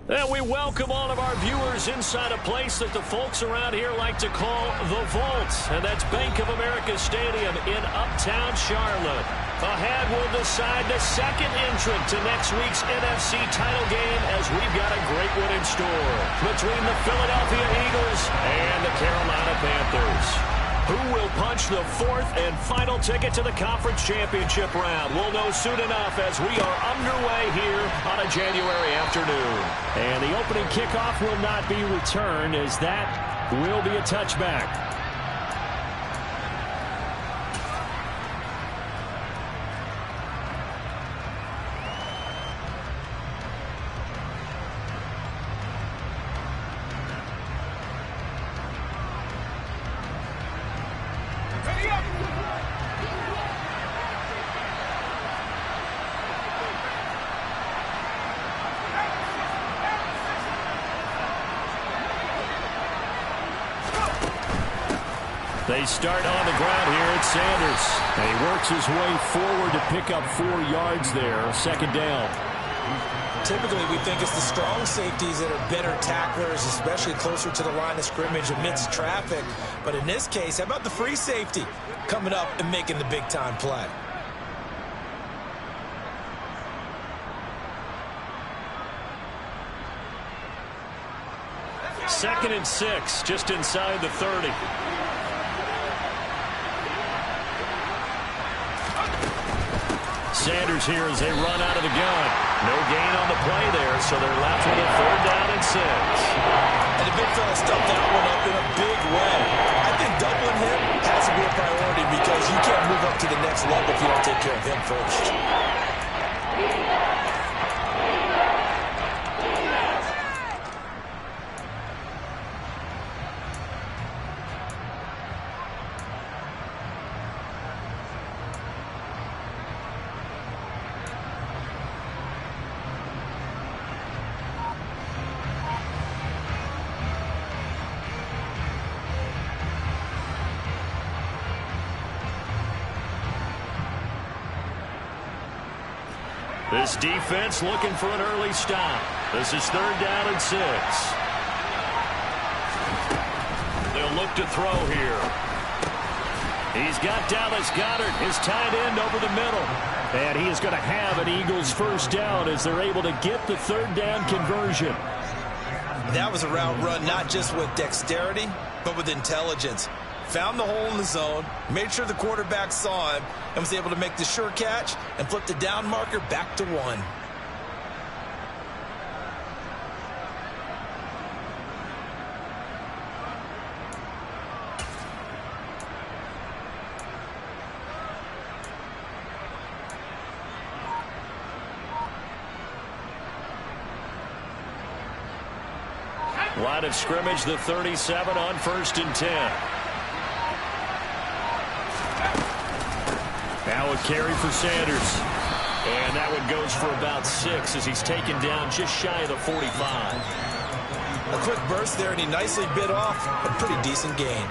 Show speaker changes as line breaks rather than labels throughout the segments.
And we welcome all of our viewers inside a place that the folks around here like to call the Vault. And that's Bank of America Stadium in Uptown Charlotte. Ahead, we'll decide the second entrant to next week's NFC title game as we've got a great one in store between the Philadelphia Eagles and the Carolina Panthers. Who will punch the fourth and final ticket to the conference championship round? We'll know soon enough as we are underway here on a January afternoon.
And the opening kickoff will not be returned as that will be a touchback.
They start on the ground here at Sanders.
And he works his way forward to pick up 4 yards there, second down.
Typically, we think it's the strong safeties that are better tacklers, especially closer to the line of scrimmage amidst traffic. But in this case, how about the free safety coming up and making the big-time play?
Second and 6, just inside the 30. Sanders here as they run out of the gun. No gain on the play there, so they're left with a 3rd down and 6.
And the big fella stuffed that one up in a big way. I think doubling him has to be a priority because you can't move up to the next level if you don't take care of him first.
This defense looking for an early stop. This is 3rd down and 6. They'll look to throw here. He's got Dallas Goedert, his tight end, over the middle.
And he is going to have an Eagles 1st down as they're able to get the 3rd down conversion.
That was a route run not just with dexterity, but with intelligence. Found the hole in the zone, made sure the quarterback saw him, and was able to make the sure catch and flip the down marker back to 1.
Line of scrimmage, the 37 on 1st and 10. Now a carry for Sanders. And that one goes for about 6 as he's taken down just shy of the 45.
A quick burst there, and he nicely bit off a pretty decent gain.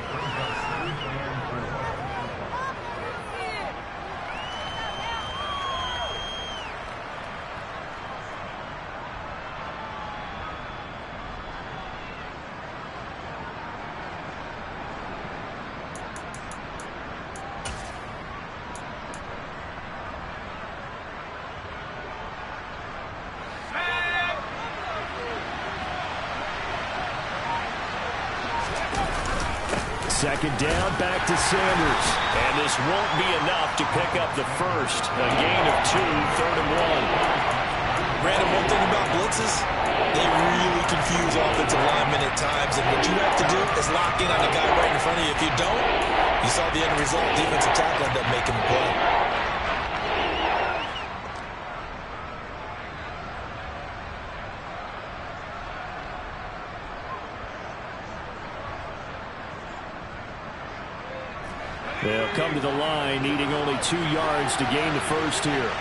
Second down, back to Sanders.
And this won't be enough to pick up the first. A gain of 2, 3rd and 1.
Brandon, one thing about blitzes, they really confuse offensive linemen at times. And what you have to do is lock in on the guy right in front of you. If you don't, you saw the end result. Defensive tackle ended up making the play.
They'll come to the line, needing only 2 yards to gain the first here.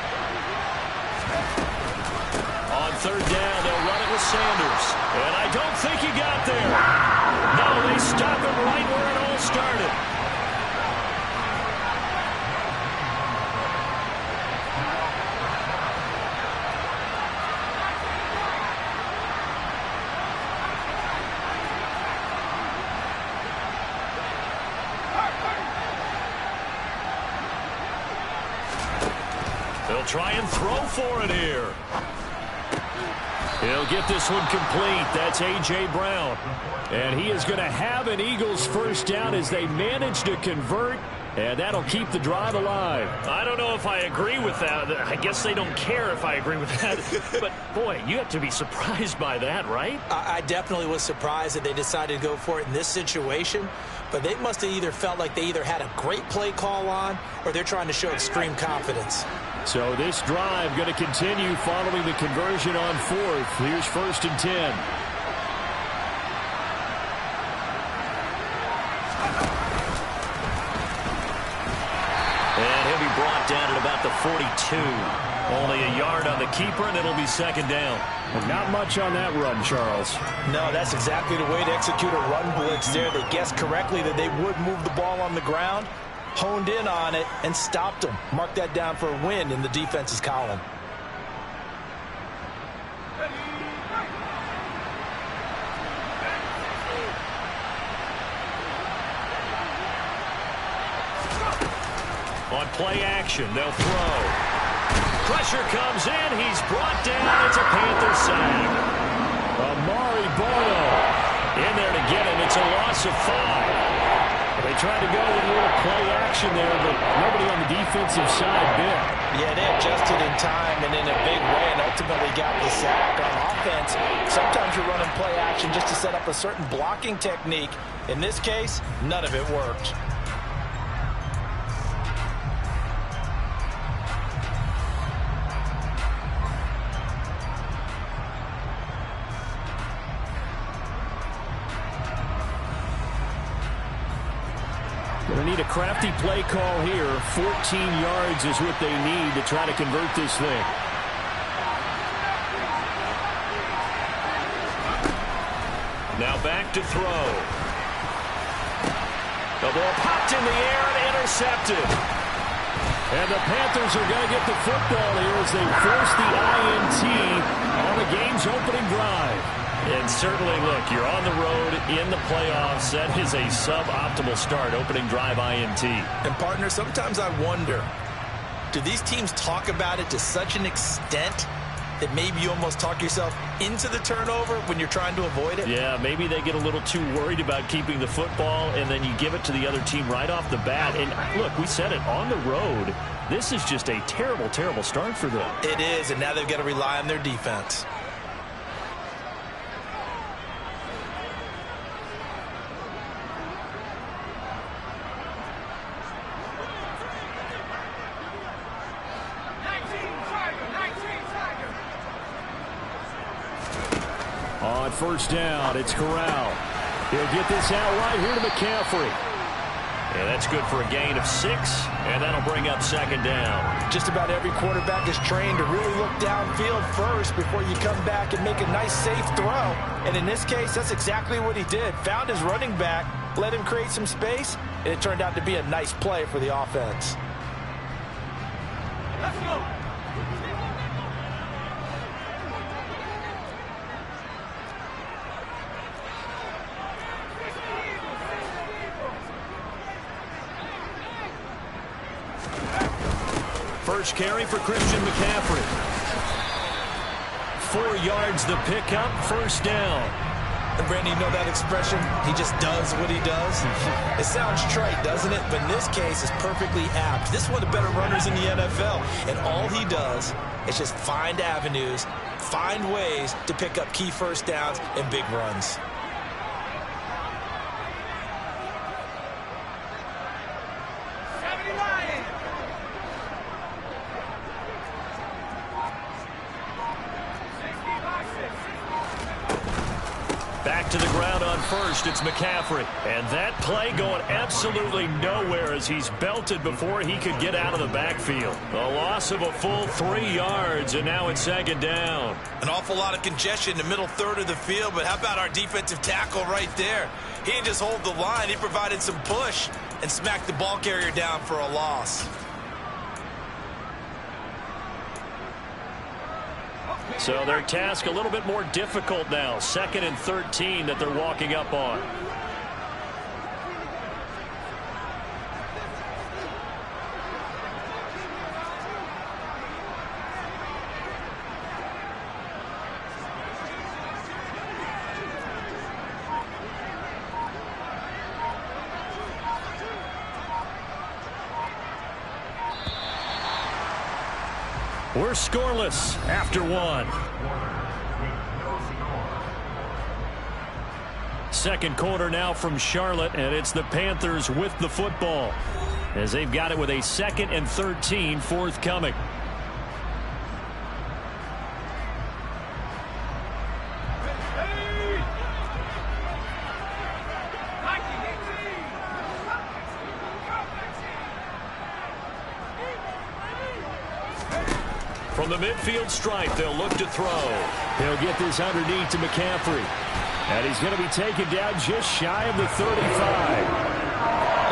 On 3rd down, they'll run it with Sanders. And I don't think he got there. No, they stop him right where it all started. They'll try and throw for it here. He'll get this one complete. That's A.J. Brown. And he is going to have an Eagles first down as they manage to convert. And that'll keep the drive alive.
I don't know if I agree with that. I guess they don't care if I agree with that. But, boy, you have to be surprised by that, right?
I definitely was surprised that they decided to go for it in this situation. But they must have either felt like they either had a great play call on or they're trying to show extreme confidence.
So this drive going to continue following the conversion on fourth. Here's 1st and 10.
And he'll be brought down at about the 42. Only a yard on the keeper, and it'll be 2nd down.
And not much on that run, Charles.
No, that's exactly the way to execute a run blitz there. They guessed correctly that they would move the ball on the ground, honed in on it, and stopped them. Mark that down for a win in the defense's column.
On play action, they'll throw. Pressure comes in. He's brought down. It's a Panther sack.
Amari Bono
In there to get him. It's a loss of 5.
They tried to go with a little play action there, but nobody on the defensive side bit.
Yeah, they adjusted in time and in a big way and ultimately got the sack. On offense, sometimes you're running play action just to set up a certain blocking technique. In this case, none of it worked.
Going to need a crafty play call here. 14 yards is what they need to try to convert this thing.
Now back to throw. The ball popped in the air and intercepted.
And the Panthers are going to get the football here as they force the INT on the game's opening drive.
And certainly, look, you're on the road in the playoffs. That is a suboptimal start, opening drive INT.
And, partner, sometimes I wonder, do these teams talk about it to such an extent that maybe you almost talk yourself into the turnover when you're trying to avoid it?
Yeah, maybe they get a little too worried about keeping the football, and then you give it to the other team right off the bat. And, look, we said it, on the road, this is just a terrible, terrible start for them.
It is, and now they've got to rely on their defense.
On 1st down, it's Corral. He'll get this out right here to McCaffrey.
Yeah, that's good for a gain of 6, and that'll bring up 2nd down.
Just about every quarterback is trained to really look downfield first before you come back and make a nice, safe throw. And in this case, that's exactly what he did. Found his running back, let him create some space, and it turned out to be a nice play for the offense.
Let's go.
First carry for Christian McCaffrey. 4 yards the pickup, 1st down.
And Brandon, you know that expression? He just does what he does. It sounds trite, doesn't it? But in this case, it's perfectly apt. This is one of the better runners in the NFL. And all he does is just find avenues, find ways to pick up key 1st downs and big runs.
Back to the ground on 1st, it's McCaffrey. And that play going absolutely nowhere as he's belted before he could get out of the backfield. A loss of a full 3 yards, and now it's 2nd down.
An awful lot of congestion in the middle third of the field, but how about our defensive tackle right there? He didn't just hold the line, he provided some push and smacked the ball carrier down for a loss.
So their task a little bit more difficult now. 2nd and 13 that they're walking up on. We're scoreless after one. Second quarter now from Charlotte, and it's the Panthers with the football as they've got it with a 2nd and 13 forthcoming. From the midfield stripe, they'll look to throw.
He'll get this underneath to McCaffrey. And he's going to be taken down just shy of the 35.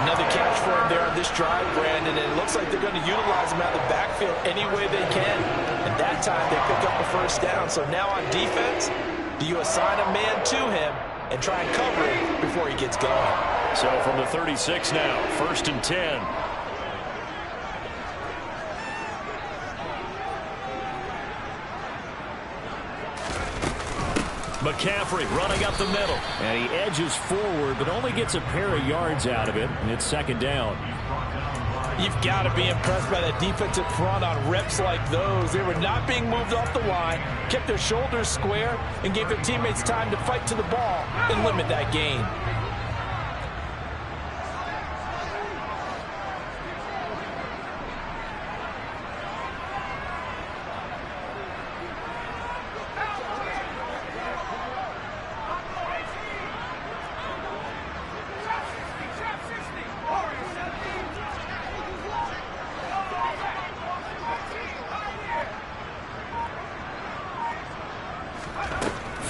Another catch for him there on this drive, Brandon, and it looks like they're going to utilize him out of the backfield any way they can. And that time they pick up a first down. So now on defense, do you assign a man to him and try and cover him before he gets going?
So from the 36 now, 1st and 10. McCaffrey running up the middle.
And he edges forward, but only gets a pair of yards out of it, and it's 2nd down.
You've got to be impressed by that defensive front on reps like those. They were not being moved off the line, kept their shoulders square, and gave their teammates time to fight to the ball and limit that gain.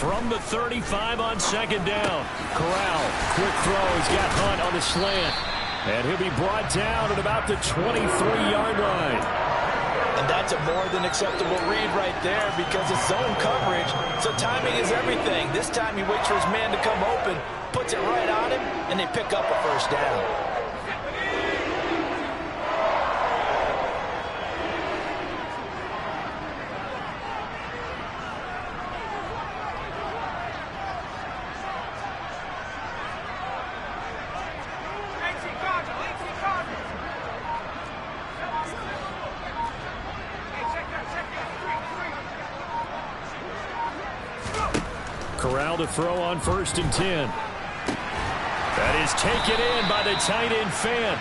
From the 35 on 2nd down. Corral, quick throw. He's got Hunt on the slant. And he'll be brought down at about the 23-yard line.
And that's a more than acceptable read right there because it's zone coverage, so timing is everything. This time he waits for his man to come open, puts it right on him, and they pick up a first down.
Corral to throw on 1st and 10. That is taken in by the tight end Fan.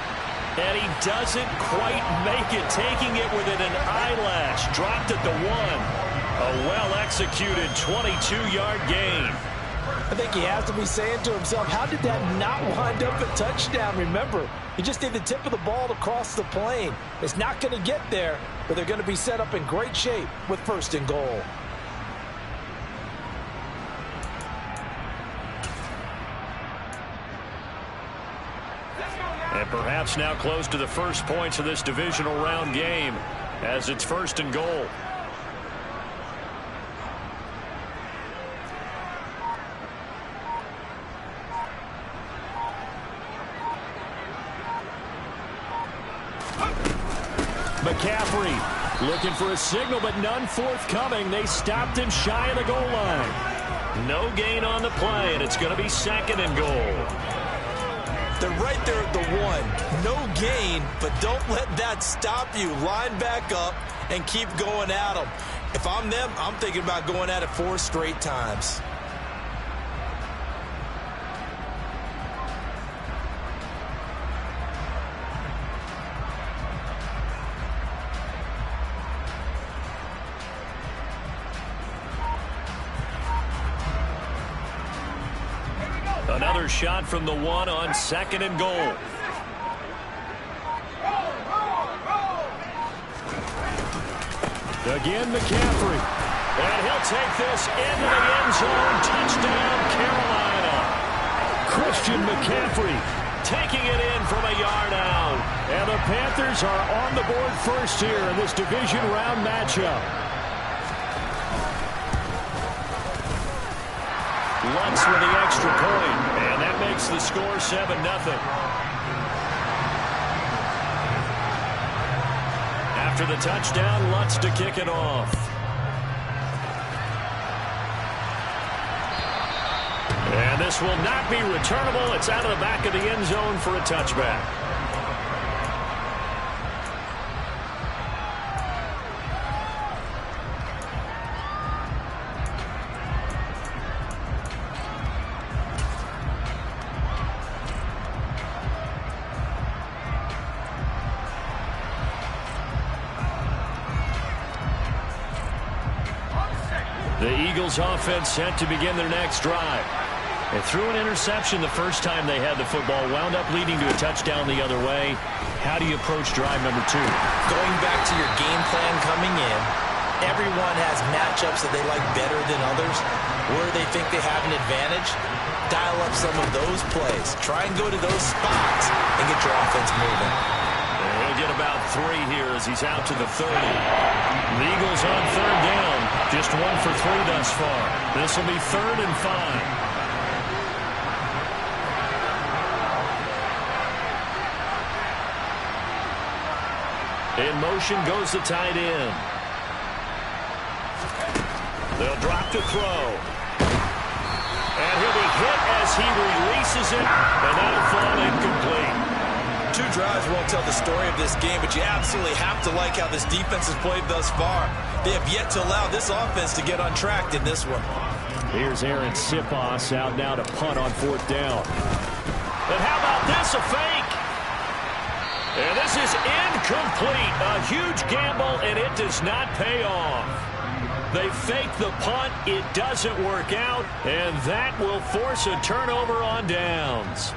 And he doesn't quite make it, taking it within an eyelash. Dropped at the 1. A well-executed 22-yard gain.
I think he has to be saying to himself, how did that not wind up a touchdown? Remember, he just need the tip of the ball to cross the plane. It's not going to get there, but they're going to be set up in great shape with 1st and goal.
And perhaps now close to the first points of this divisional round game as it's 1st and goal. McCaffrey looking for a signal, but none forthcoming. They stopped him shy of the goal line. No gain on the play, and it's going to be 2nd and goal.
They're right there at the 1. No gain, but don't let that stop you. Line back up and keep going at them. If I'm them, I'm thinking about going at it 4 straight times.
Another shot from the 1 on 2nd and goal. Again, McCaffrey. And he'll take this into the end zone. Touchdown, Carolina. Christian McCaffrey taking it in from a yard out. And the Panthers are on the board first here in this division round matchup. Lutz with the extra point, and that makes the score 7-0. After the touchdown, Lutz to kick it off. And this will not be returnable. It's out of the back of the end zone for a touchback. The Eagles offense set to begin their next drive. They threw an interception the first time they had the football, wound up leading to a touchdown the other way. How do you approach drive number 2?
Going back to your game plan coming in, everyone has matchups that they like better than others. Where they think they have an advantage, dial up some of those plays. Try and go to those spots and get your offense moving.
He'll get about 3 here as he's out to the 30. The Eagles on third down. Just 1 for 3 thus far. This will be 3rd and 5. In motion goes the tight end. They'll drop to throw. And he'll be hit as he releases it, and that'll fall incomplete.
2 drives won't tell the story of this game, but you absolutely have to like how this defense has played thus far. They have yet to allow this offense to get untracked in this one.
Here's Aaron Sipos out now to punt on 4th down.
And how about this, a fake? And this is incomplete. A huge gamble, and it does not pay off. They fake the punt. It doesn't work out, and that will force a turnover on downs.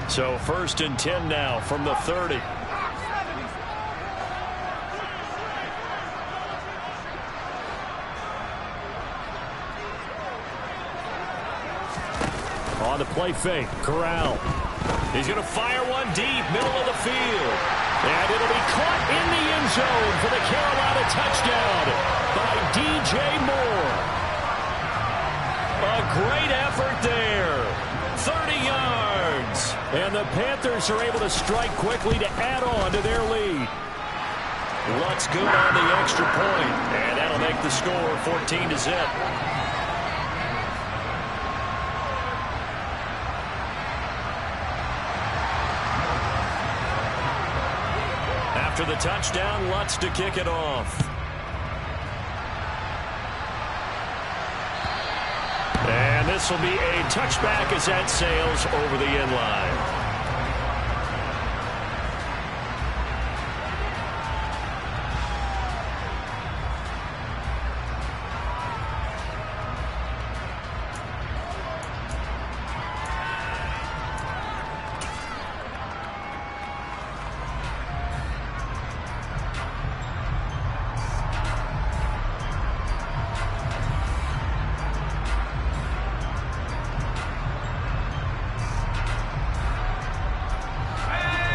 So 1st and 10 now from the 30.
On the play fake, Corral.
He's going to fire one deep, middle of the field. And it'll be caught in the end zone for the Carolina touchdown by DJ Moore. A great effort there. 30 yards.
And the Panthers are able to strike quickly to add on to their lead.
Lutz good on the extra point. And that'll make the score 14-0. After the touchdown, Lutz to kick it off. And this will be a touchback as that sails over the end line.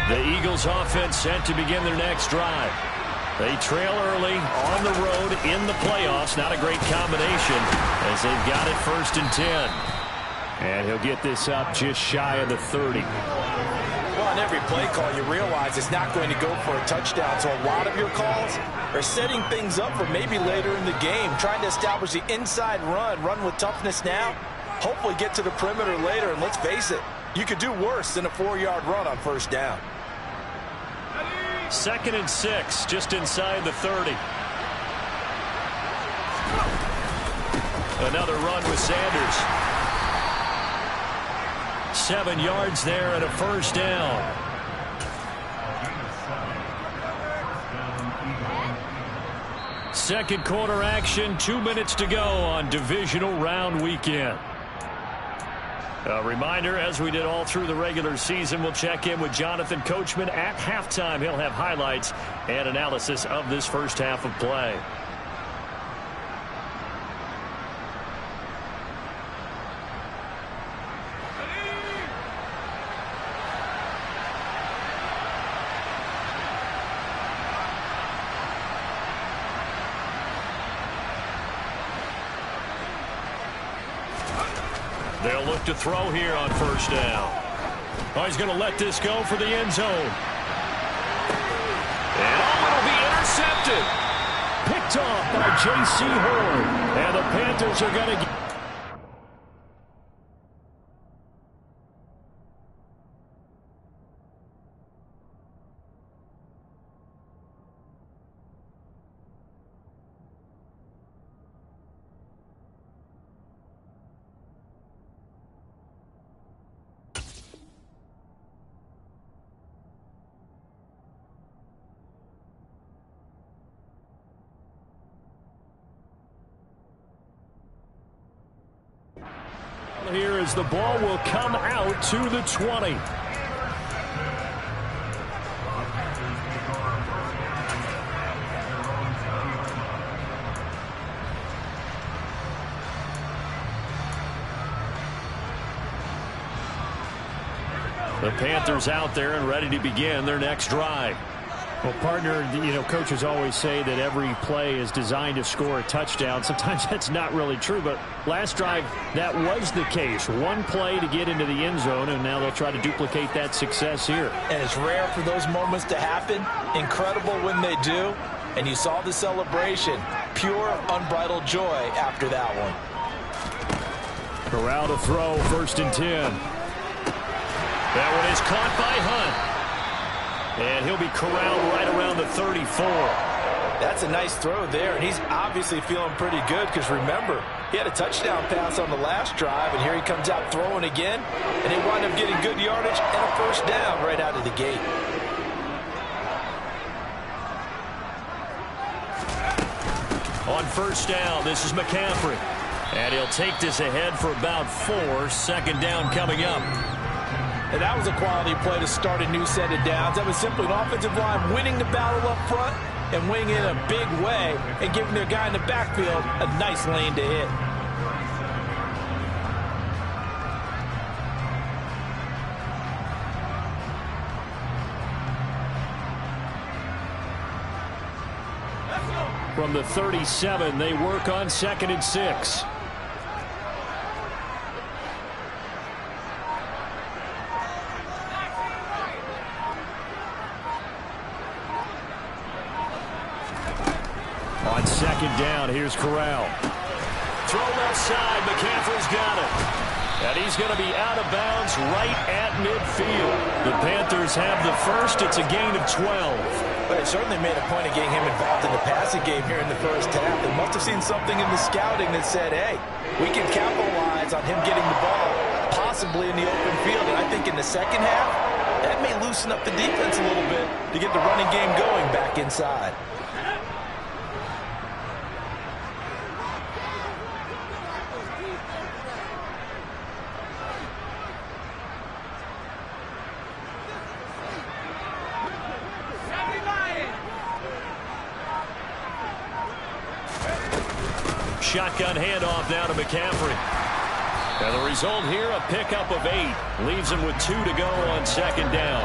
The Eagles offense set to begin their next drive. They trail early on the road in the playoffs. Not a great combination as they've got it 1st and 10.
And he'll get this up just shy of the 30.
Well, on every play call, you realize it's not going to go for a touchdown. So a lot of your calls are setting things up for maybe later in the game, trying to establish the inside run with toughness now, hopefully get to the perimeter later. And let's face it, you could do worse than a 4-yard run on 1st down.
2nd and 6, just inside the 30. Another run with Sanders. 7 yards there and a 1st down. Second quarter action, 2 minutes to go on divisional round weekend. A reminder, as we did all through the regular season, we'll check in with Jonathan Coachman at halftime. He'll have highlights and analysis of this first half of play. They'll look to throw here on 1st down. Oh, he's going to let this go for the end zone. And it'll be intercepted.
Picked off by J.C. Horn. And the Panthers are going to get... Here as the ball will come out to the 20. The Panthers out there and ready to begin their next drive.
Well, partner, coaches always say that every play is designed to score a touchdown. Sometimes that's not really true, but last drive, that was the case. One play to get into the end zone, and now they'll try to duplicate that success here.
And it's rare for those moments to happen. Incredible when they do. And you saw the celebration. Pure, unbridled joy after that one.
Corral to throw, 1st and 10. That one is caught by Hunt. And he'll be corralled right around the 34.
That's a nice throw there, and he's obviously feeling pretty good because, remember, he had a touchdown pass on the last drive, and here he comes out throwing again, and they wind up getting good yardage and a 1st down right out of the gate.
On 1st down, this is McCaffrey. And he'll take this ahead for about 4. 2nd down coming up.
And that was a quality play to start a new set of downs. That was simply an offensive line winning the battle up front and winning in a big way and giving their guy in the backfield a nice lane to hit.
From the 37, they work on 2nd and 6. On 2nd down, here's Corral.
Throw left side. McCaffrey's got it. And he's going to be out of bounds right at midfield.
The Panthers have the first. It's a gain of 12.
But it certainly made a point of getting him involved in the passing game here in the 1st half. They must have seen something in the scouting that said, hey, we can capitalize on him getting the ball, possibly in the open field. And I think in the 2nd half, that may loosen up the defense a little bit to get the running game going back inside.
Shotgun handoff now to McCaffrey. And the result here, a pickup of 8. Leaves him with 2 to go on 2nd down.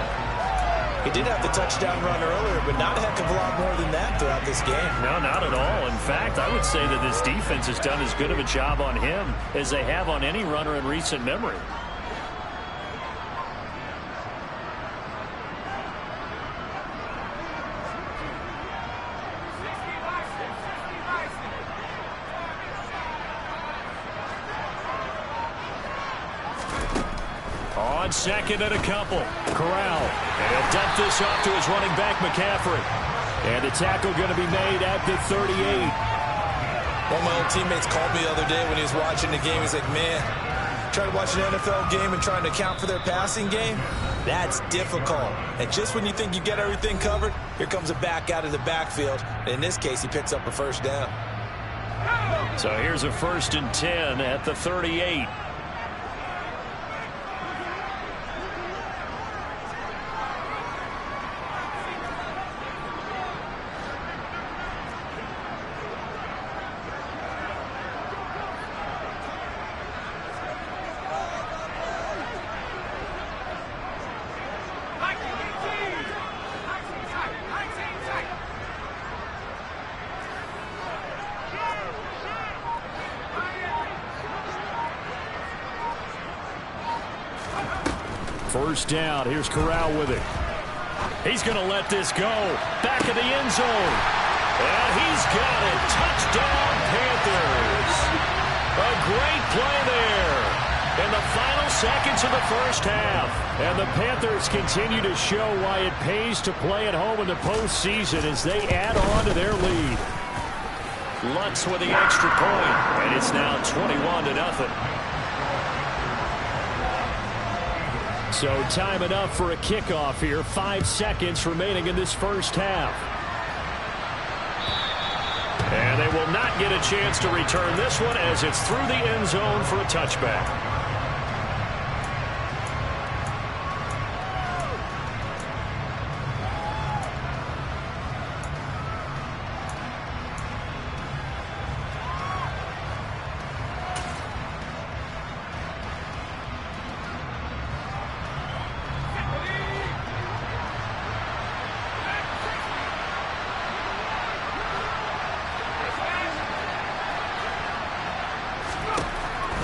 He did have the touchdown run earlier, but not a heck of a lot more than that throughout this game.
No, not at all. In fact, I would say that this defense has done as good of a job on him as they have on any runner in recent memory.
On 2nd and a couple.
Corral.
And he'll dump this off to his running back, McCaffrey.
And the tackle going to be made at the 38.
One of my old teammates called me the other day when he was watching the game. He's like, man, trying to watch an NFL game and trying to account for their passing game, that's difficult. And just when you think you get everything covered, here comes a back out of the backfield. And in this case, he picks up a 1st down.
So here's a 1st and 10 at the 38.
First down. Here's Corral with it.
He's going to let this go. Back of the end zone. And he's got it. Touchdown, Panthers. A great play there in the final seconds of the 1st half.
And the Panthers continue to show why it pays to play at home in the postseason as they add on to their lead.
Lutz with the extra point, and it's now 21-0.
So time enough for a kickoff here. 5 seconds remaining in this 1st half.
And they will not get a chance to return this one as it's through the end zone for a touchback.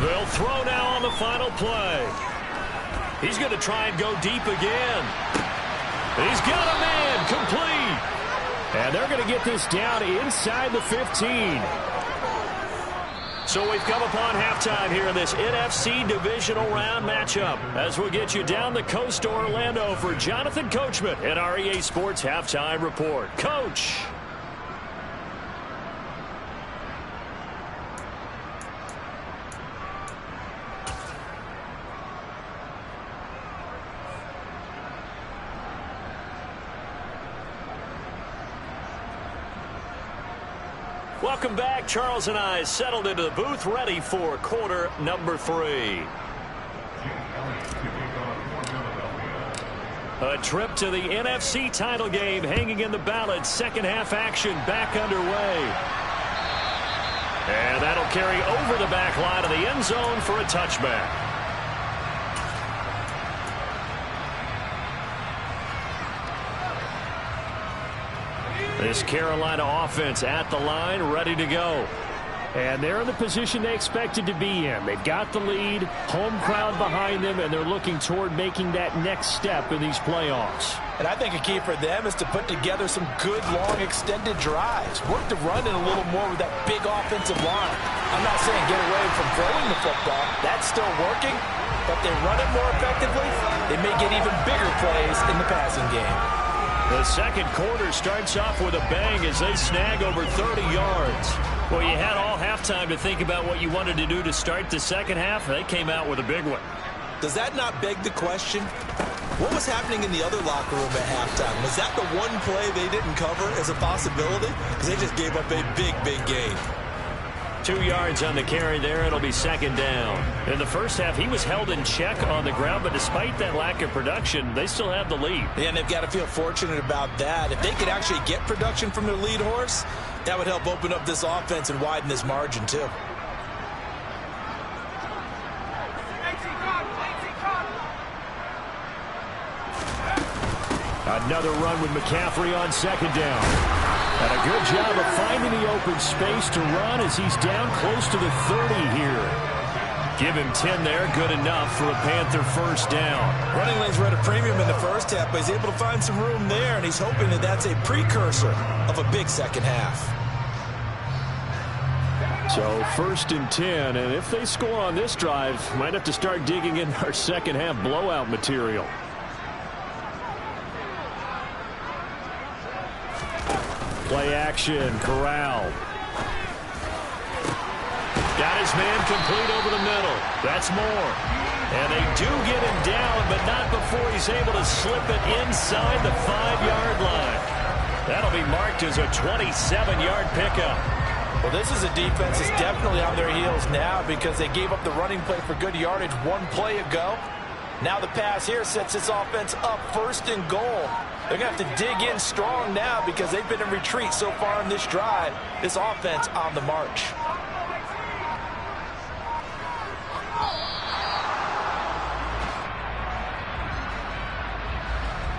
They'll throw now on the final play. He's going to try and go deep again. He's got a man complete.
And they're going to get this down inside the 15.
So we've come upon halftime here in this NFC Divisional Round matchup. As we'll get you down the coast to Orlando for Jonathan Coachman at our EA Sports Halftime Report. Coach. Welcome back. Charles and I settled into the booth, ready for quarter number 3. A trip to the NFC title game hanging in the balance. Second half action back underway. And that'll carry over the back line of the end zone for a touchback. This Carolina offense at the line, ready to go.
And they're in the position they expected to be in. They've got the lead, home crowd behind them, and they're looking toward making that next step in these playoffs.
And I think a key for them is to put together some good, long, extended drives. Work the run in a little more with that big offensive line. I'm not saying get away from throwing the football. That's still working. But if they run it more effectively, they may get even bigger plays in the passing game.
The second quarter starts off with a bang as they snag over 30 yards. Well, you had all halftime to think about what you wanted to do to start the second half. They came out with a big one.
Does that not beg the question? What was happening in the other locker room at halftime? Was that the one play they didn't cover as a possibility? Because they just gave up a big, big gain.
2 yards on the carry there. It'll be second down. In the first half, he was held in check on the ground, but despite that lack of production, they still have the lead.
Yeah, and they've got to feel fortunate about that. If they could actually get production from their lead horse, that would help open up this offense and widen this margin, too.
Another run with McCaffrey on second down. And a good job of finding the open space to run as he's down close to the 30 here.
Give him 10 there, good enough for a Panther first down.
Running lanes were at a premium in the first half, but he's able to find some room there, and he's hoping that that's a precursor of a big second half.
So first and 10, and if they score on this drive, might have to start digging in our second half blowout material. Play action, Corral.
Got his man complete over the middle. That's more. And they do get him down, but not before he's able to slip it inside the 5-yard line. That'll be marked as a 27-yard pickup.
Well, this is a defense that's definitely on their heels now because they gave up the running play for good yardage one play ago. Now the pass here sets this offense up first and goal. They're going to have to dig in strong now because they've been in retreat so far in this drive. This offense on the march.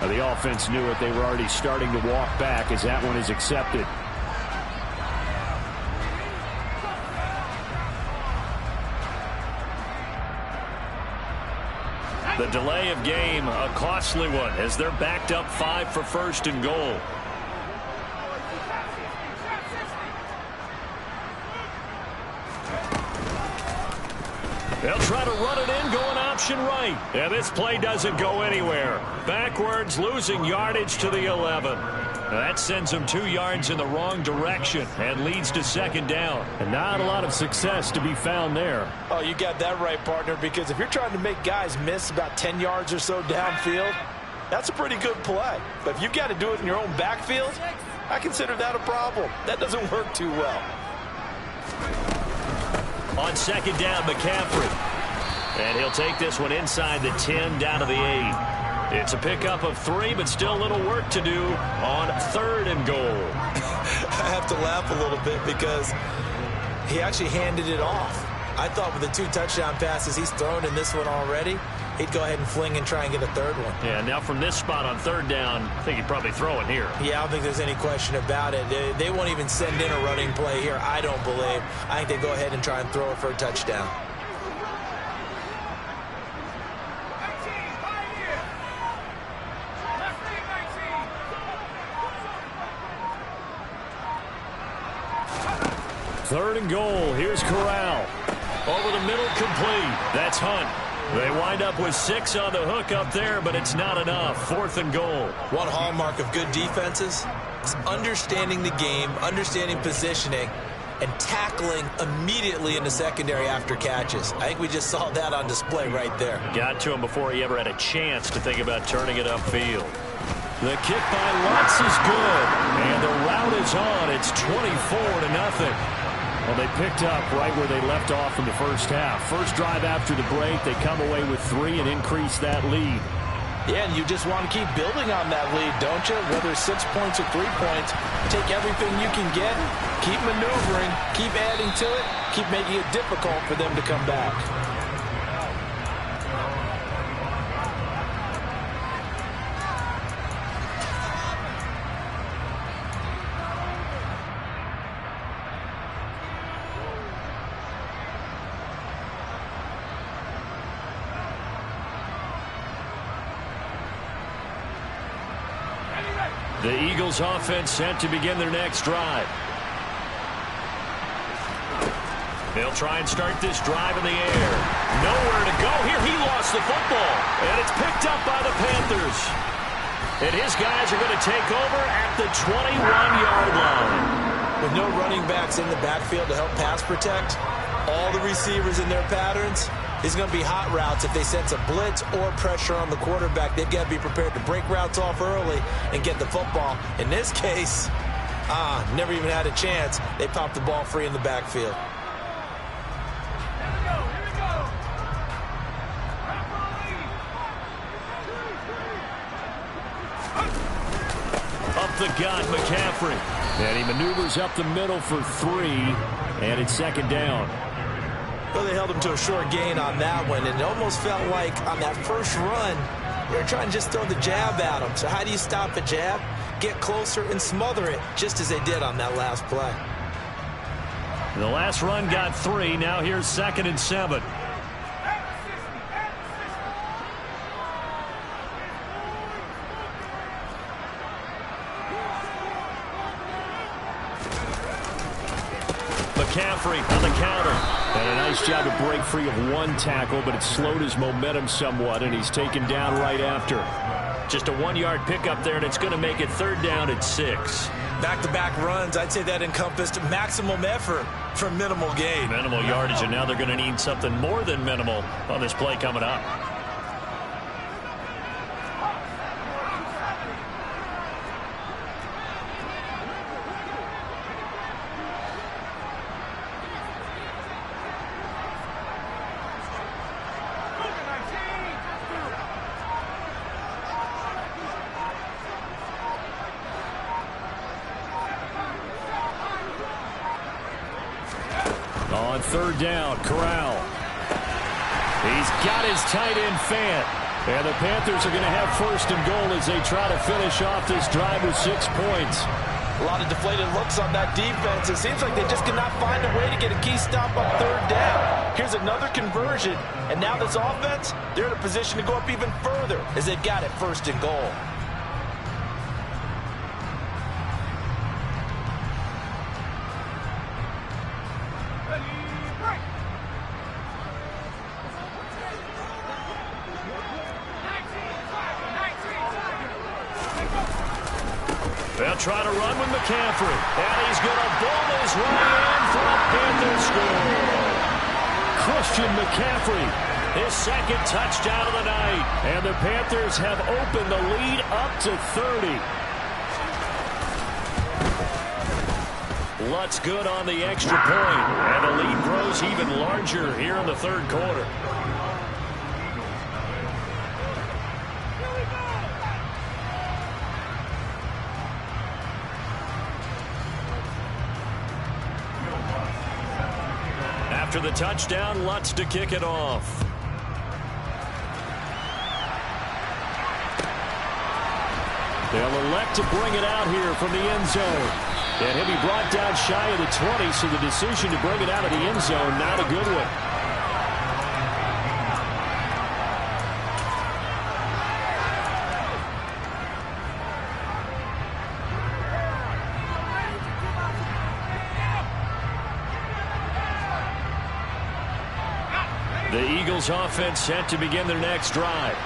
Now the offense knew it. They were already starting to walk back as that one is accepted.
The delay of game, a costly one, as they're backed up 5 for first and goal. They'll try to run it in, going option right. And this play doesn't go anywhere. Backwards, losing yardage to the 11. That sends them 2 yards in the wrong direction and leads to second down.
And not a lot of success to be found there.
Oh, you got that right, partner, because if you're trying to make guys miss about 10 yards or so downfield, that's a pretty good play. But if you've got to do it in your own backfield, I consider that a problem. That doesn't work too well.
On second down, McCaffrey. And he'll take this one inside the 10 down to the 8. It's a pickup of 3, but still a little work to do on third and goal.
I have to laugh a little bit because he actually handed it off. I thought with the 2 touchdown passes he's thrown in this one already, he'd go ahead and fling and try and get a third one.
Yeah, now from this spot on third down, I think he'd probably throw it here.
Yeah, I don't think there's any question about it. They won't even send in a running play here, I don't believe. I think they go ahead and try and throw it for a touchdown.
3rd and goal. Here's Corral.
Over the middle, complete. That's Hunt. They wind up with 6 on the hook up there, but it's not enough. 4th and goal.
One hallmark of good defenses is understanding the game, understanding positioning, and tackling immediately in the secondary after catches. I think we just saw that on display right there.
Got to him before he ever had a chance to think about turning it upfield. The kick by Lutz is good, and the route is on. It's 24-0.
Well, they picked up right where they left off in the first half. First drive after the break, they come away with 3 and increase that lead.
Yeah, and you just want to keep building on that lead, don't you? Whether it's 6 points or 3 points, take everything you can get, keep maneuvering, keep adding to it, keep making it difficult for them to come back.
The Eagles offense set to begin their next drive. They'll try and start this drive in the air. Nowhere to go here. He lost the football. And it's picked up by the Panthers. And his guys are going to take over at the 21-yard line.
With no running backs in the backfield to help pass protect, all the receivers in their patterns, it's going to be hot routes. If they sense a blitz or pressure on the quarterback, they've got to be prepared to break routes off early and get the football. In this case, never even had a chance. They popped the ball free in the backfield.
Up the gut, McCaffrey.
And he maneuvers up the middle for 3, and it's 2nd down.
Well, they held him to a short gain on that one, and it almost felt like on that first run, they were trying to just throw the jab at him. So how do you stop a jab? Get closer and smother it, just as they did on that last play.
The last run got 3. Now here's 2nd and 7. McCaffrey on the counter.
And a nice job to break free of 1 tackle, but it slowed his momentum somewhat, and he's taken down right after.
Just a 1-yard pickup there, and it's going to make it 3rd down at 6.
Back-to-back runs, I'd say that encompassed maximum effort for minimal gain.
Minimal yardage, and now they're going to need something more than minimal on this play coming up.
On 3rd down, Corral. He's got his tight end Fant. And the Panthers are going to have 1st and goal as they try to finish off this drive with 6 points.
A lot of deflated looks on that defense. It seems like they just cannot find a way to get a key stop on 3rd down. Here's another conversion, and now this offense, they're in a position to go up even further as they've got it 1st and goal.
They'll try to run with McCaffrey. And he's going to ball his way in for a Panther score.
Christian McCaffrey,
his 2nd touchdown of the night.
And the Panthers have opened the lead up to 30.
Lutz good on the extra point. And the lead grows even larger here in the 3rd quarter. After the touchdown, Lutz to kick it off.
They'll elect to bring it out here from the end zone. And he'll be brought down shy of the 20, so the decision to bring it out of the end zone, not a good one.
The Eagles offense set to begin their next drive.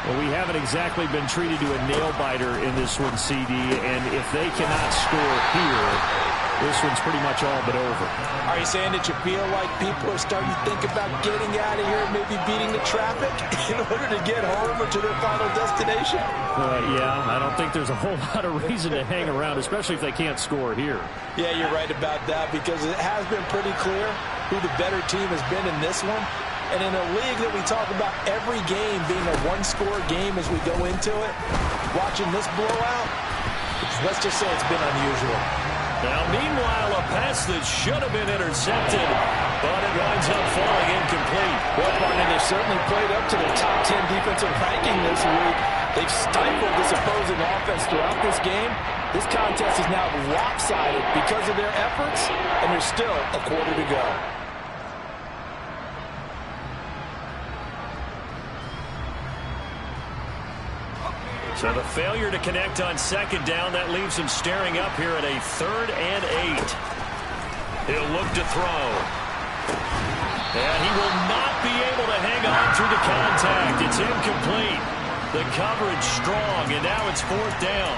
Well, we haven't exactly been treated to a nail-biter in this one, CD, and if they cannot score here, this one's pretty much all but over.
Are you saying that you feel like people are starting to think about getting out of here and maybe beating the traffic in order to get home or to their final destination?
Yeah, I don't think there's a whole lot of reason to hang around, especially if they can't score here.
Yeah, you're right about that, because it has been pretty clear who the better team has been in this one. And in a league that we talk about every game being a one-score game as we go into it, watching this blowout, let's just say it's been unusual.
Now, meanwhile, a pass that should have been intercepted, but it winds up falling incomplete.
Well, partner, they've certainly played up to their top 10 defensive ranking this week. They've stifled this opposing offense throughout this game. This contest is now lopsided because of their efforts, and there's still a quarter to go.
So the failure to connect on second down, that leaves him staring up here at a 3rd and 8. He'll look to throw. And he will not be able to hang on through the contact. It's incomplete. The coverage strong, and now it's 4th down.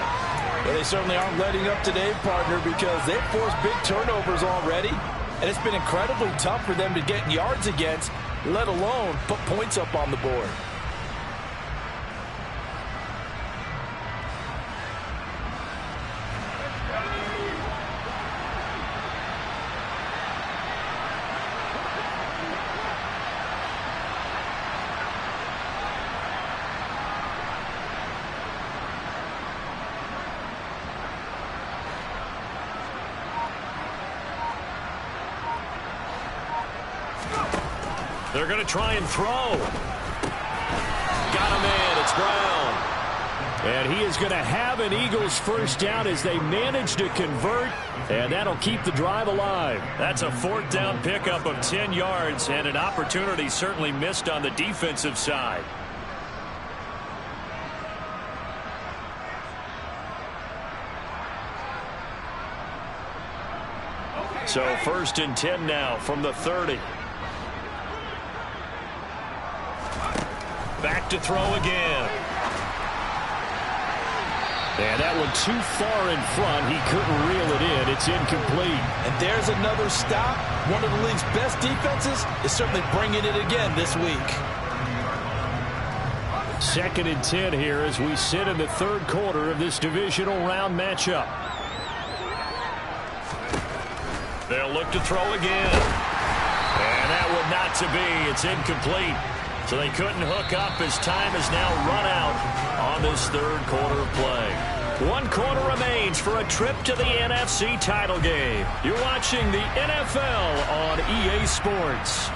Well, they certainly aren't letting up today, partner, because they've forced big turnovers already, and it's been incredibly tough for them to get yards against, let alone put points up on the board.
They're going to try and throw. Got him in. It's Brown.
And he is going to have an Eagles first down as they manage to convert, and that'll keep the drive alive.
That's a 4th down pickup of 10 yards, and an opportunity certainly missed on the defensive side. So 1st and 10 now from the 30. Back to throw again.
And that one too far in front. He couldn't reel it in. It's incomplete.
And there's another stop. One of the league's best defenses is certainly bringing it again this week.
2nd and 10 here as we sit in the 3rd quarter of this divisional round matchup.
They'll look to throw again. And that one not to be. It's incomplete. So they couldn't hook up as time has now run out on this 3rd quarter of play. 1 quarter remains for a trip to the NFC title game. You're watching the NFL on EA Sports.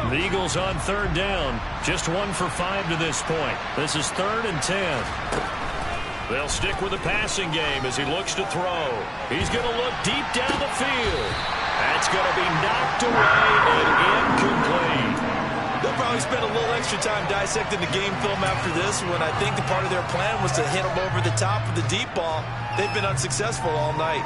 The Eagles on 3rd down. Just 1 for 5 to this point. This is 3rd and 10. They'll stick with the passing game as he looks to throw. He's going to look deep down the field. That's going to be knocked away and incomplete.
They'll probably spend a little extra time dissecting the game film after this when I think the part of their plan was to hit them over the top of the deep ball. They've been unsuccessful all night.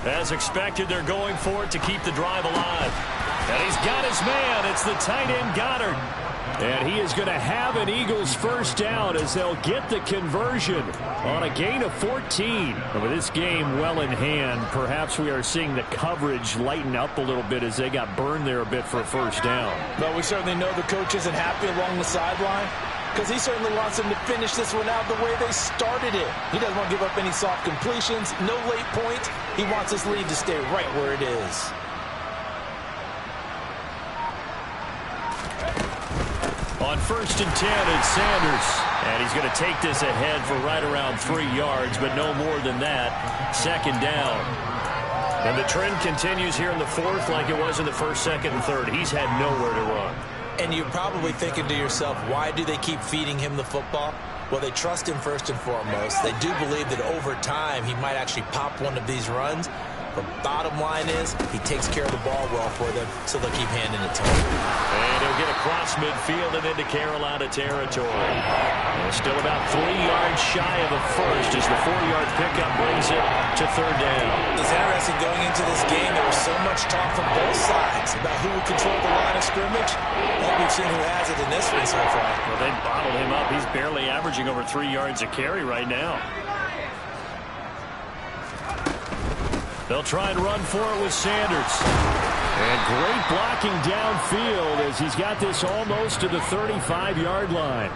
As expected, they're going for it to keep the drive alive. And he's got his man. It's the tight end, Goddard.
And he is going to have an Eagles first down as they'll get the conversion on a gain of 14. And with this game well in hand, perhaps we are seeing the coverage lighten up a little bit as they got burned there a bit for a first down.
But we certainly know the coach isn't happy along the sideline, because he certainly wants them to finish this one out the way they started it. He doesn't want to give up any soft completions, no late points. He wants his lead to stay right where it is.
On 1st and 10, it's Sanders. And he's going to take this ahead for right around 3 yards, but no more than that. 2nd down. And the trend continues here in the 4th like it was in the 1st, 2nd, and 3rd. He's had nowhere to run.
And you're probably thinking to yourself, why do they keep feeding him the football? Well, they trust him first and foremost. They do believe that over time he might actually pop one of these runs. But bottom line is he takes care of the ball well for them, so they'll keep handing it to him.
And he'll get across midfield and into Carolina territory. And still about 3 yards shy of a first as the 4-yard pickup brings it to third down.
It's interesting going into this game. There was so much talk from both sides about who would control the line of scrimmage. And we've seen who has it in this one so far.
Well, they bottled him up. He's barely averaging over 3 yards a carry right now.
They'll try and run for it with Sanders.
And great blocking downfield as he's got this almost to the 35-yard line.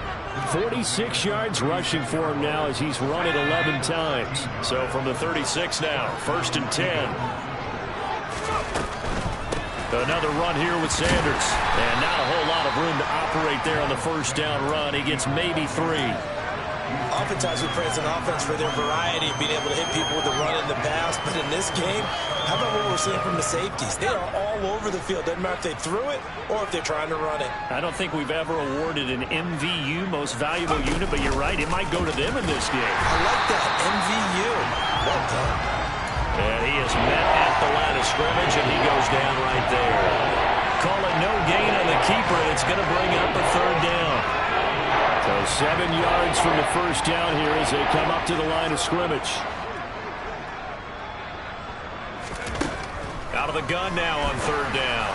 46 yards rushing for him now as he's run it 11 times.
So from the 36 now, 1st and 10. Another run here with Sanders. And not a whole lot of room to operate there on the first down run. He gets maybe 3.
Oftentimes we praise an offense for their variety of being able to hit people with the run and the pass. But in this game, how about what we're seeing from the safeties? They are all over the field. Doesn't matter if they threw it or if they're trying to run it.
I don't think we've ever awarded an MVU, most valuable unit, but you're right. It might go to them in this game.
I like that. MVU. Well done.
And he is met at the line of scrimmage, and he goes down right there. Call it no gain on the keeper, and it's going to bring up a third down.
So 7 yards from the first down here as they come up to the line of scrimmage.
Out of the gun now on third down.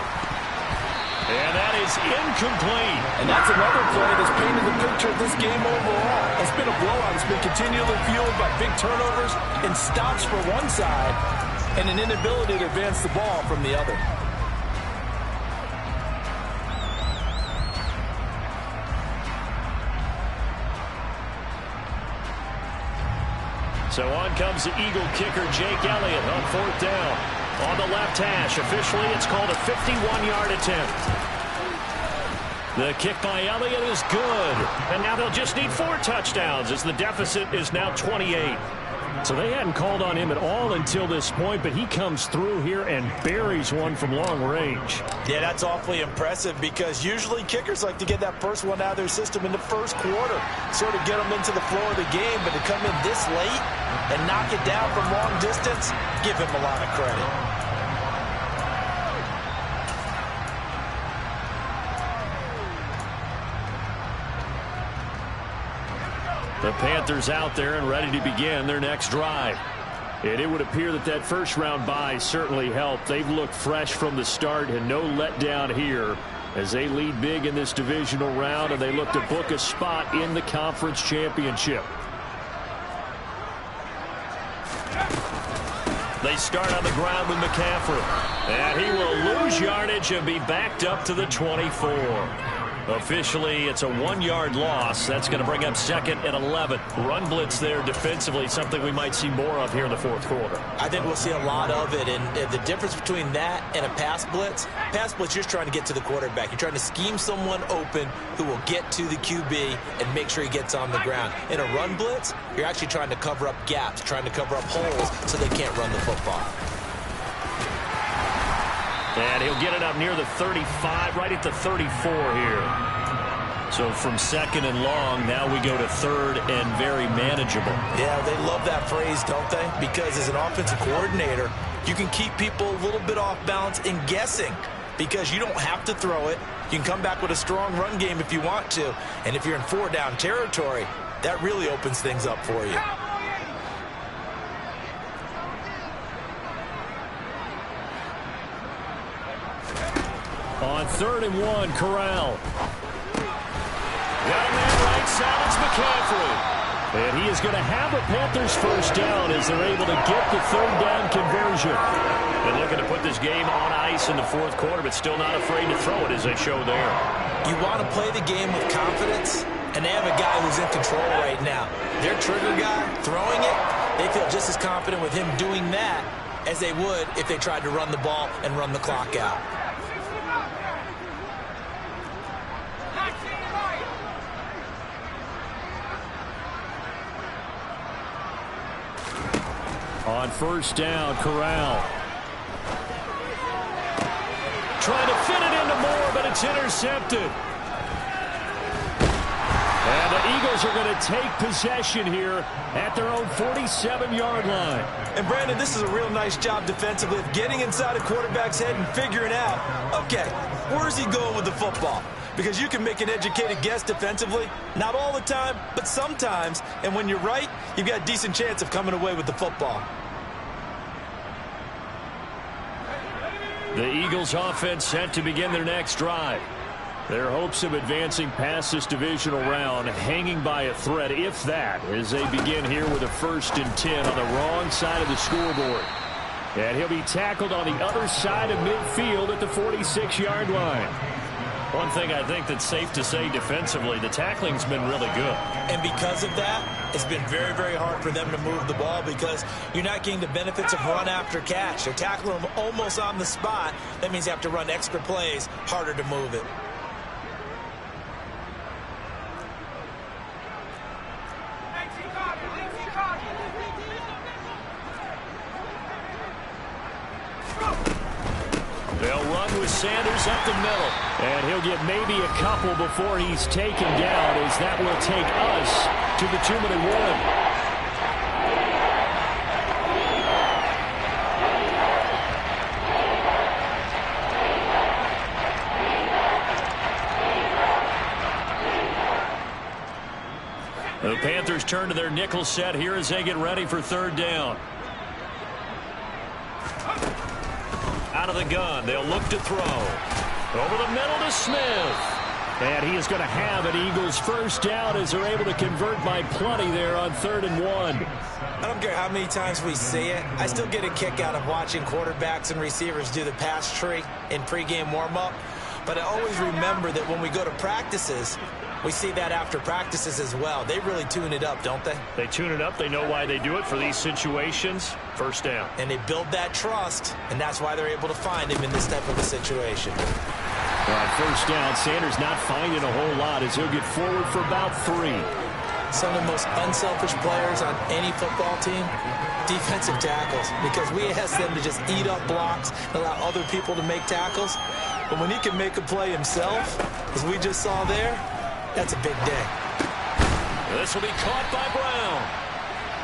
And that is incomplete.
And that's another play that's painted the picture of this game overall. It's been a blowout. It's been continually fueled by big turnovers and stops for one side and an inability to advance the ball from the other.
So on comes the Eagle kicker, Jake Elliott, on 4th down. On the left hash, officially it's called a 51-yard attempt. The kick by Elliott is good. And now they'll just need 4 touchdowns as the deficit is now 28.
So they hadn't called on him at all until this point, but he comes through here and buries one from long range.
Yeah, that's awfully impressive because usually kickers like to get that first one out of their system in the first quarter, sort of get them into the flow of the game, but to come in this late and knock it down from long distance, give him a lot of credit.
The Panthers out there and ready to begin their next drive.
And it would appear that that first-round bye certainly helped. They've looked fresh from the start and no letdown here as they lead big in this divisional round, and they look to book a spot in the conference championship.
They start on the ground with McCaffrey. And he will lose yardage and be backed up to the 24. Officially, it's a 1-yard loss. That's going to bring up 2nd and 11. Run blitz there defensively, something we might see more of here in the 4th quarter.
I think we'll see a lot of it, and the difference between that and a pass blitz, you're just trying to get to the quarterback. You're trying to scheme someone open who will get to the QB and make sure he gets on the ground. In a run blitz, you're actually trying to cover up gaps, trying to cover up holes so they can't run the football.
And he'll get it up near the 35, right at the 34 here. So from 2nd and long, now we go to 3rd and very manageable.
Yeah, they love that phrase, don't they? Because as an offensive coordinator, you can keep people a little bit off balance and guessing because you don't have to throw it. You can come back with a strong run game if you want to. And if you're in 4-down territory, that really opens things up for you.
On 3rd and 1, Corral.
Got a man right side, it's McCaffrey.
And he is going to have a Panthers first down as they're able to get the 3rd down conversion.
And looking to put this game on ice in the 4th quarter, but still not afraid to throw it as they show there.
You want to play the game with confidence, and they have a guy who's in control right now. Their trigger guy, throwing it, they feel just as confident with him doing that as they would if they tried to run the ball and run the clock out.
On 1st down, Corral.
Trying to fit it into Moore, but it's intercepted.
And the Eagles Eagles are going to take possession here at their own 47-yard line.
And, Brandon, this is a real nice job defensively of getting inside a quarterback's head and figuring out, okay, where's he going with the football? Because you can make an educated guess defensively, not all the time, but sometimes. And when you're right, you've got a decent chance of coming away with the football.
The Eagles offense set to begin their next drive.
Their hopes of advancing past this divisional round hanging by a thread, if that, as they begin here with a 1st and 10 on the wrong side of the scoreboard. And he'll be tackled on the other side of midfield at the 46-yard line.
One thing I think that's safe to say defensively, the tackling's been really good.
And because of that, it's been very, very hard for them to move the ball because you're not getting the benefits of run after catch. They're tackling them almost on the spot. That means you have to run extra plays, harder to move it.
They'll run with Sanders up the middle.
And he'll get maybe a couple before he's taken down, as that will take us to the 2-minute warning.
The Panthers turn to their nickel set here as they get ready for 3rd down. Out of the gun, they'll look to throw. Over the middle to Smith.
And he is going to have an Eagles 1st down as they're able to convert by plenty there on 3rd and 1.
I don't care how many times we see it. I still get a kick out of watching quarterbacks and receivers do the pass tree in pregame warm-up. But I always remember that when we go to practices, we see that after practices as well. They really tune it up, don't they?
They tune it up. They know why they do it for these situations. 1st down.
And they build that trust, and that's why they're able to find him in this type of a situation.
All right, 1st down. Sanders not finding a whole lot as he'll get forward for about 3.
Some of the most unselfish players on any football team, defensive tackles, because we ask them to just eat up blocks and allow other people to make tackles. But when he can make a play himself, as we just saw there, that's a big day.
This will be caught by Brown.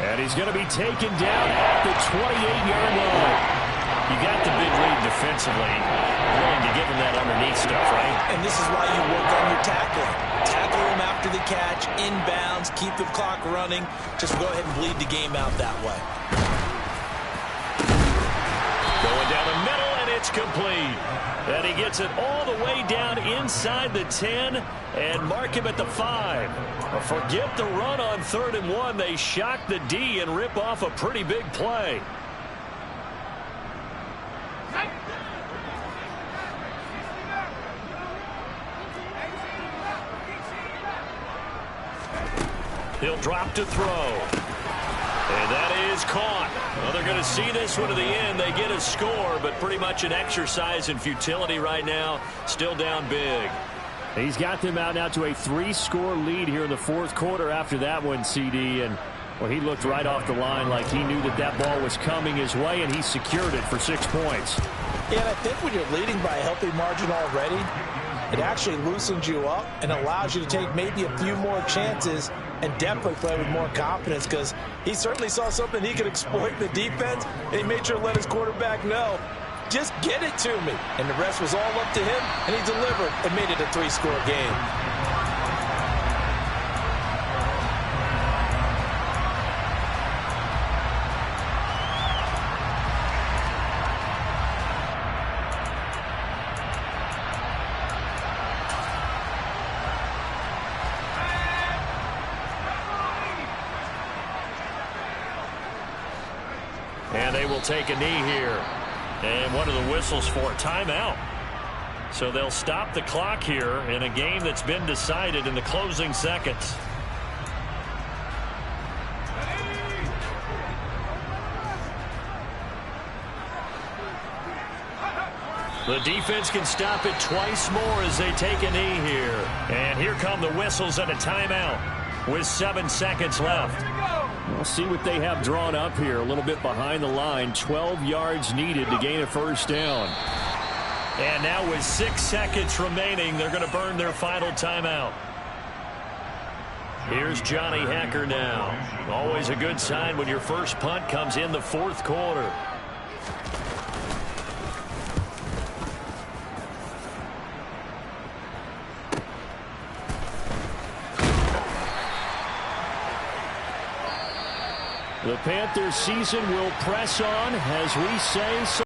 And he's going to be taken down at the 28-yard line.
You got the big lead defensively. Willing to give him that underneath stuff, right?
And this is why you work on your tackling. Tackle him after the catch, inbounds, keep the clock running. Just go ahead and bleed the game out that way.
Going down the middle, and it's complete. And he gets it all the way down inside the 10 and mark him at the 5. Forget the run on 3rd and 1. They shock the D and rip off a pretty big play. He'll drop to throw. And that is caught. Well, they're going to see this one to the end. They get a score, but pretty much an exercise in futility right now. Still down big.
He's got them out now to a 3-score lead here in the 4th quarter after that one, CD. And, well, he looked right off the line like he knew that that ball was coming his way, and he secured it for 6 points.
Yeah, and I think when you're leading by a healthy margin already, it actually loosens you up and allows you to take maybe a few more chances and definitely play with more confidence, because he certainly saw something he could exploit the defense, and he made sure to let his quarterback know, just get it to me. And the rest was all up to him, and he delivered and made it a 3-score game.
And they will take a knee here. And what are the whistles for? Timeout. So they'll stop the clock here in a game that's been decided in the closing seconds. The defense can stop it twice more as they take a knee here. And here come the whistles and a timeout with 7 seconds left.
We'll see what they have drawn up here. A little bit behind the line. 12 yards needed to gain a 1st down.
And now with 6 seconds remaining, they're going to burn their final timeout. Here's Johnny Hacker now. Always a good sign when your first punt comes in the fourth quarter.
The Panthers season will press on as we say so.